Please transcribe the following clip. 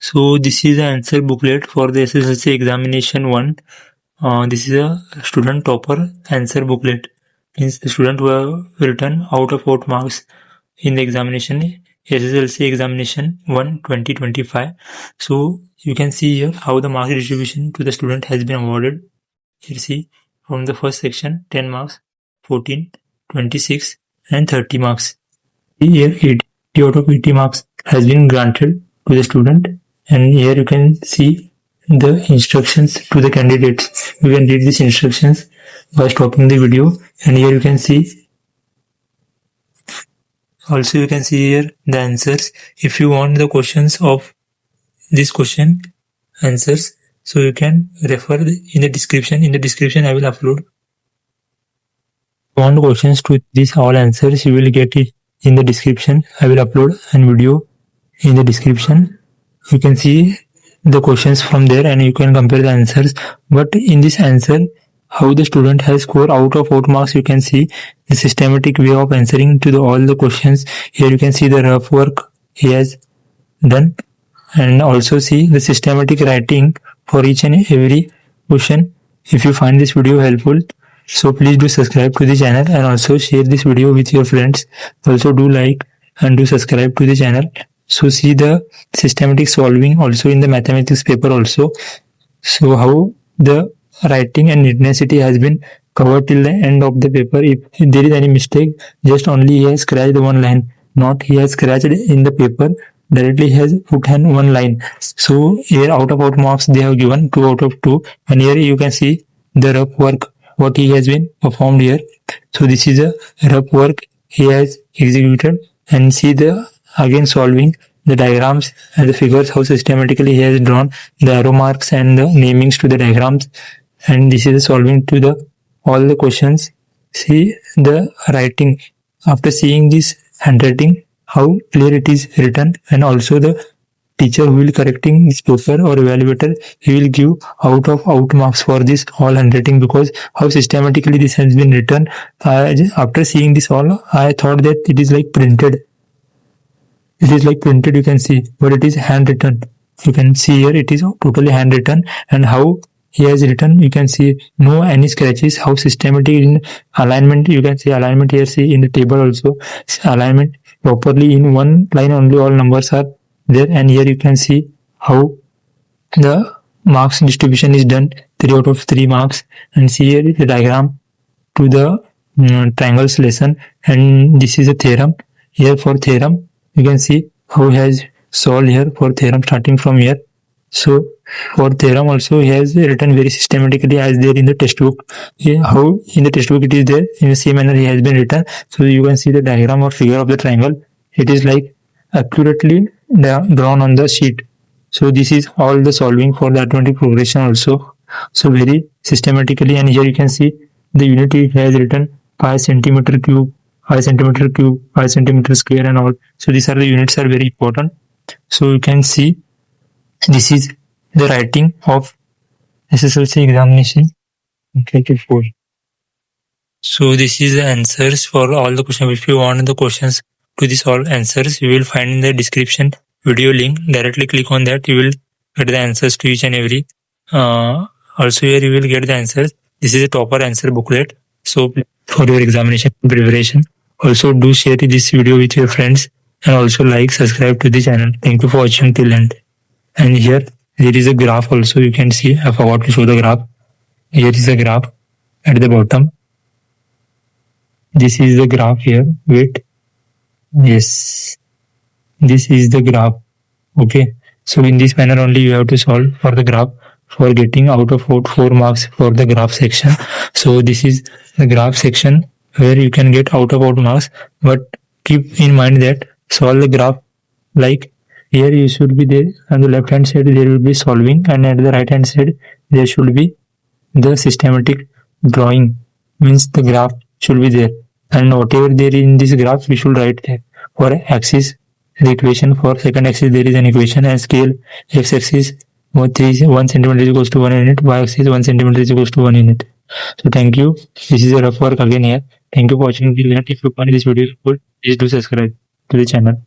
So this is the answer booklet for the SSLC examination 1. This is a student topper answer booklet. Means the student who have written out of 4 marks in the examination SSLC examination 1 2025. So you can see here how the mark distribution to the student has been awarded. Here see from the first section 10 marks, 14, 26 and 30 marks. Here 80 out of 80 marks has been granted to the student, and here you can see the instructions to the candidates. You can read these instructions by stopping the video, and here you can see also you can see here the answers. If you want the questions of this question answers, so you can refer in the description. In the description I will upload. If you want questions to these all answers, you will get it in the description. I will upload a video in the description. You can see the questions from there and you can compare the answers. But in this answer, how the student has scored out of 4 marks, you can see the systematic way of answering to all the questions. Here you can see the rough work he has done, and also see the systematic writing for each and every question. If you find this video helpful, so please do subscribe to the channel and also share this video with your friends. Also do like and do subscribe to the channel. So see the systematic solving also in the mathematics paper also. So how the writing and neatnessity has been covered till the end of the paper. If there is any mistake, just only he has scratched one line, not he has scratched in the paper. Directly he has put in one line. So here out of 4 marks they have given 2 out of 2, and here you can see the rough work what he has been performed here. So this is a rough work he has executed, and see the again solving the diagrams and the figures, how systematically he has drawn the arrow marks and the namings to the diagrams, and this is solving to the all the questions. See the writing after seeing this handwriting, how clear it is written, and also the teacher who will correcting this paper or evaluator, he will give out of 8 marks for this all handwriting, because how systematically this has been written. After seeing this all, I thought that it is like printed. It is like printed, you can see, but it is handwritten. You can see here it is totally handwritten, and how he has written, you can see no any scratches. How systematic in alignment, you can see alignment here. See in the table also alignment properly in one line only all numbers are there, and here you can see how the marks distribution is done, 3 out of 3 marks, and see here the diagram to the triangles lesson, and this is a theorem. Here for theorem you can see how he has solved here for theorem starting from here. So for theorem also he has written very systematically as there in the textbook. Here, how in the textbook it is there in the same manner he has been written. So you can see the diagram or figure of the triangle. It is like accurately drawn on the sheet. So this is all the solving for the arithmetic progression also. So very systematically, and here you can see the unit he has written 5 centimeter cube, 5 centimeter cube, 5 centimeter square and all. So these are the units are very important. So you can see this is the writing of SSLC examination 2024. So this is the answers for all the questions. If you want the questions to these all answers, you will find in the description video link. Directly click on that, you will get the answers to each and every. Also here you will get the answers. This is a topper answer booklet. So for your examination preparation, also do share this video with your friends, and also like, subscribe to the channel. Thank you for watching till end. And here there is a graph also, you can see. I forgot to show the graph. Here is a graph at the bottom. This is the graph here. Wait. Yes. This is the graph. Okay. So in this manner only you have to solve for the graph for getting out of 4 marks for the graph section. So this is the graph section where you can get out of 4 marks. But keep in mind that solve the graph like here you should be there on the left hand side there will be solving, and at the right hand side there should be the systematic drawing, means the graph should be there, and whatever there in this graph we should write there. For axis the equation, for second axis there is an equation, and scale x axis 1 centimeter is equals to 1 unit, y axis 1 centimeter is equals to 1 unit. So thank you. This is a rough work again here. Thank you for watching till end. If you find this video useful, please do subscribe to the channel.